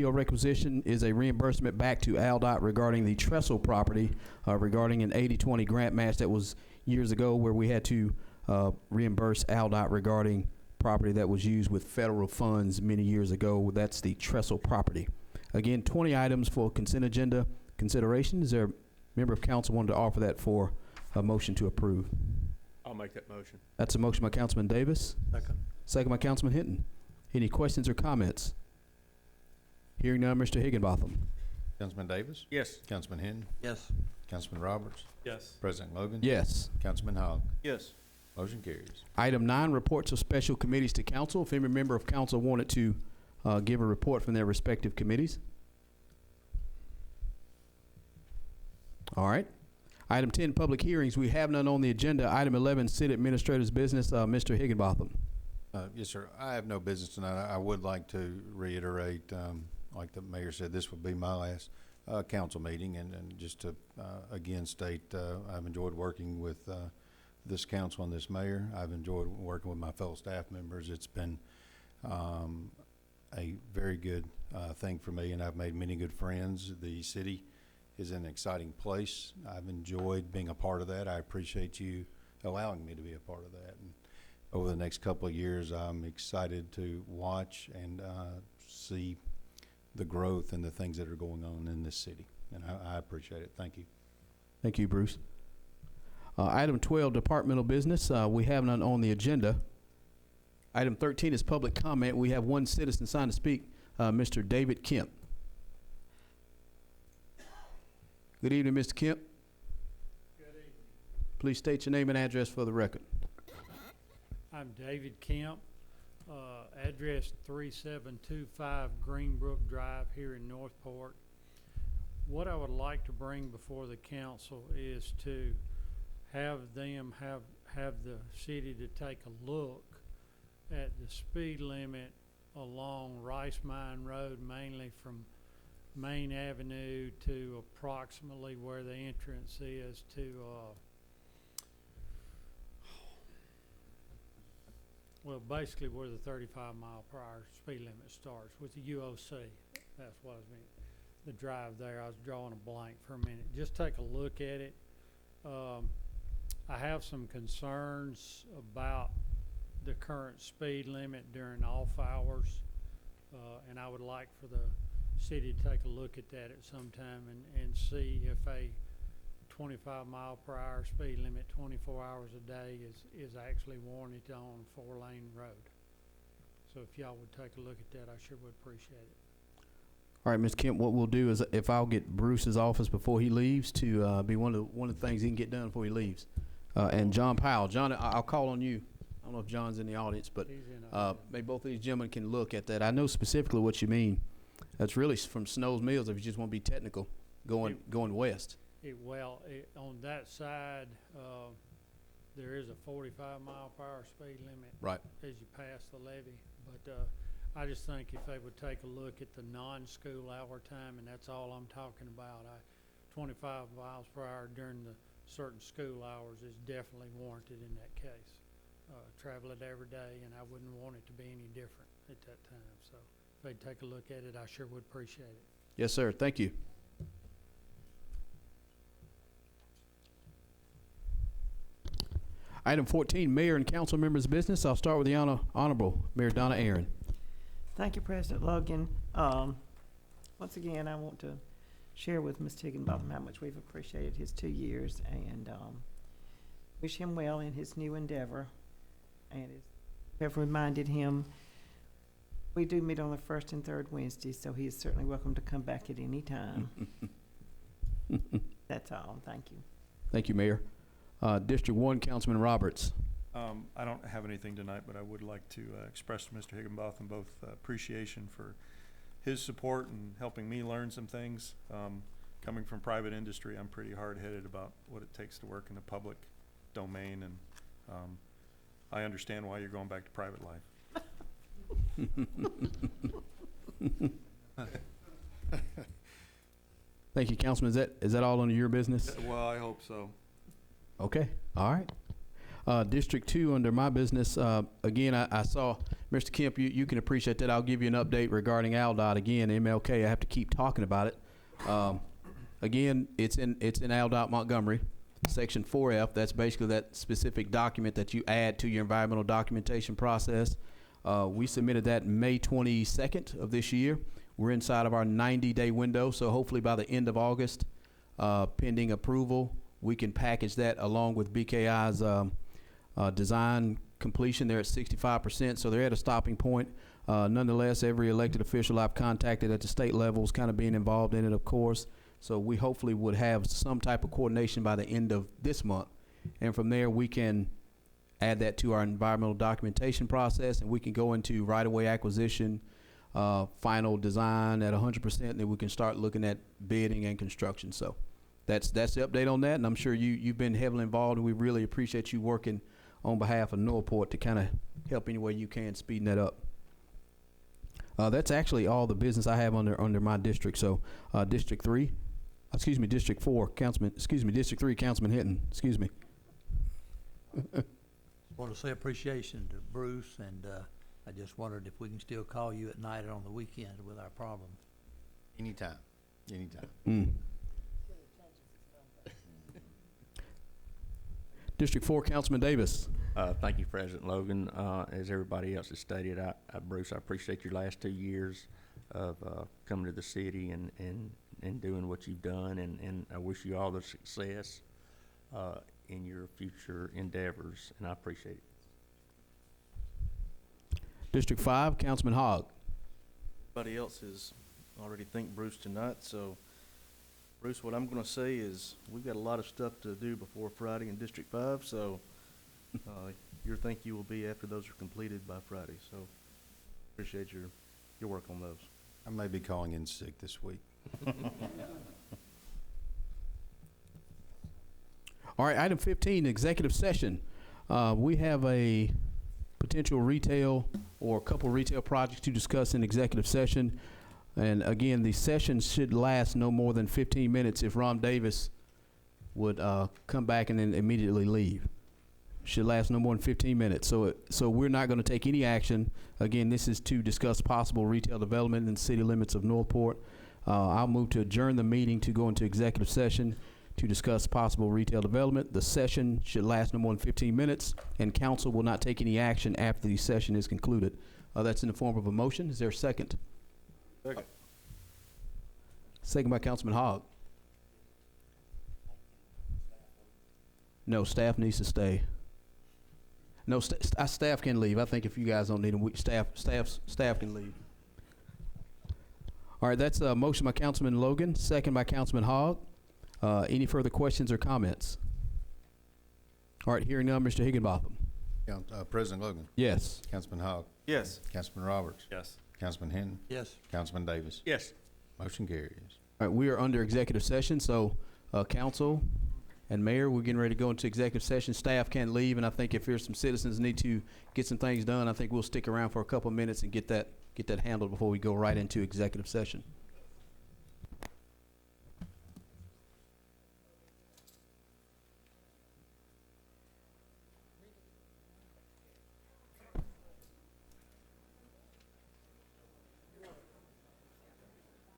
Your requisition is a reimbursement back to AlDOT regarding the trestle property, regarding an 80-20 grant match that was years ago where we had to reimburse AlDOT regarding property that was used with federal funds many years ago. That's the trestle property. Again, 20 items for consent agenda consideration. Is there a member of council wanted to offer that for a motion to approve? I'll make that motion. That's a motion by Councilman Davis. Second. Second by Councilman Hinton. Any questions or comments? Hearing none, Mr. Higginbotham. Councilman Davis? Yes. Councilman Hinton? Yes. Councilman Roberts? Yes. President Logan? Yes. Councilman Hogg? Yes. Motion carries. Item 9, reports of special committees to council. If any member of council wanted to give a report from their respective committees. All right. Item 10, public hearings. We have none on the agenda. Item 11, city administrator's business. Mr. Higginbotham. Yes, sir. I have no business tonight. I would like to reiterate, like the mayor said, this would be my last council meeting, and just to again state, I've enjoyed working with this council and this mayor. I've enjoyed working with my fellow staff members. It's been a very good thing for me, and I've made many good friends. The city is an exciting place. I've enjoyed being a part of that. I appreciate you allowing me to be a part of that. And over the next couple of years, I'm excited to watch and see the growth and the things that are going on in this city. And I appreciate it. Thank you. Thank you, Bruce. Item 12, departmental business. We have none on the agenda. Item 13 is public comment. We have one citizen signed to speak, Mr. David Kemp. Good evening, Mr. Kemp. Good evening. Please state your name and address for the record. I'm David Kemp, address 3725 Greenbrook Drive here in Northport. What I would like to bring before the council is to have them have the city to take a look at the speed limit along Rice Mine Road, mainly from Main Avenue to approximately where the entrance is to well, basically where the 35-mile-per-hour speed limit starts with the UOC. That's what I mean. The drive there, I was drawing a blank for a minute. Just take a look at it. I have some concerns about the current speed limit during off hours, and I would like for the city to take a look at that at some time and see if a 25-mile-per-hour speed limit 24 hours a day is actually warranted on a 4-lane road. So if y'all would take a look at that, I sure would appreciate it. All right, Mr. Kemp, what we'll do is if I'll get Bruce's office before he leaves to be one of the things he can get done before he leaves. And John Powell. John, I'll call on you. I don't know if John's in the audience, but maybe both of these gentlemen can look at that. I know specifically what you mean. That's really from Snow's Mills, if you just want to be technical, going west. On that side, there is a 45-mile-per-hour speed limit right as you pass the levee. But I just think if they would take a look at the non-school hour time, and that's all I'm talking about, 25 miles per hour during the certain school hours is definitely warranted in that case. Travel it every day, and I wouldn't want it to be any different at that time. So if they'd take a look at it, I sure would appreciate it. Yes, sir. Thank you. Item 14, Mayor and Council Members' Business. I'll start with the Honorable Mayor Donna Aaron. Thank you, President Logan. Once again, I want to share with Mr. Higginbotham how much we've appreciated his 2 years and wish him well in his new endeavor. And as I've reminded him, we do meet on the first and third Wednesday, so he is certainly welcome to come back at any time. That's all. Thank you. Thank you, Mayor. District 1, Councilman Roberts. I don't have anything tonight, but I would like to express to Mr. Higginbotham both appreciation for his support and helping me learn some things. Coming from private industry, I'm pretty hard-headed about what it takes to work in the public domain, and I understand why you're going back to private life. Thank you, Councilman. Is that all under your business? Well, I hope so. Okay. All right. District 2 under my business. Again, I saw Mr. Kemp, you can appreciate that. I'll give you an update regarding ALDOT. Again, MLK, I have to keep talking about it. Again, it's in ALDOT Montgomery, Section 4F. That's basically that specific document that you add to your environmental documentation process. We submitted that May 22nd of this year. We're inside of our 90-day window, so hopefully by the end of August, pending approval, we can package that along with BKI's design completion. They're at 65%, so they're at a stopping point. Nonetheless, every elected official I've contacted at the state level is kind of being involved in it, of course. So we hopefully would have some type of coordination by the end of this month. And from there, we can add that to our environmental documentation process, and we can go into right-of-way acquisition, final design at 100%, and then we can start looking at bidding and construction. So that's the update on that, and I'm sure you've been heavily involved, and we really appreciate you working on behalf of Northport to kind of help any way you can speeding that up. That's actually all the business I have under my district. So District 4, Councilman, District 3, Councilman Hinton, excuse me. Want to say appreciation to Bruce, and I just wondered if we can still call you at night or on the weekend with our problems. Anytime, anytime. District 4, Councilman Davis. Thank you, President Logan. As everybody else has stated, Bruce, I appreciate your last 2 years of coming to the city and doing what you've done, and I wish you all the success in your future endeavors, and I appreciate it. District 5, Councilman Hogg. Everybody else has already thanked Bruce tonight, so Bruce, what I'm going to say is we've got a lot of stuff to do before Friday in District 5, so your thank you will be after those are completed by Friday. So appreciate your work on those. I may be calling in sick this week. All right, item 15, executive session. We have a potential retail or a couple retail projects to discuss in executive session. And again, the session should last no more than 15 minutes if Ron Davis would come back and then immediately leave. Should last no more than 15 minutes. So we're not going to take any action. Again, this is to discuss possible retail development in the city limits of Northport. I'll move to adjourn the meeting to go into executive session to discuss possible retail development. The session should last no more than 15 minutes, and council will not take any action after the session is concluded. That's in the form of a motion. Is there a second? Second. Second by Councilman Hogg. No, staff needs to stay. No, staff can leave. I think if you guys don't need them, staff can leave. All right, that's a motion by Councilman Logan, second by Councilman Hogg. Any further questions or comments? All right, hearing none, Mr. Higginbotham. President Logan, Yes. Councilman Hogg, Yes. Councilman Roberts, Yes. Councilman Hinton, Yes. Councilman Davis. Yes. Motion carries. All right, we are under executive session, so council and mayor, we're getting ready to go into executive session. Staff can't leave, and I think if there's some citizens need to get some things done, I think we'll stick around for a couple of minutes and get that handled before we go right into executive session.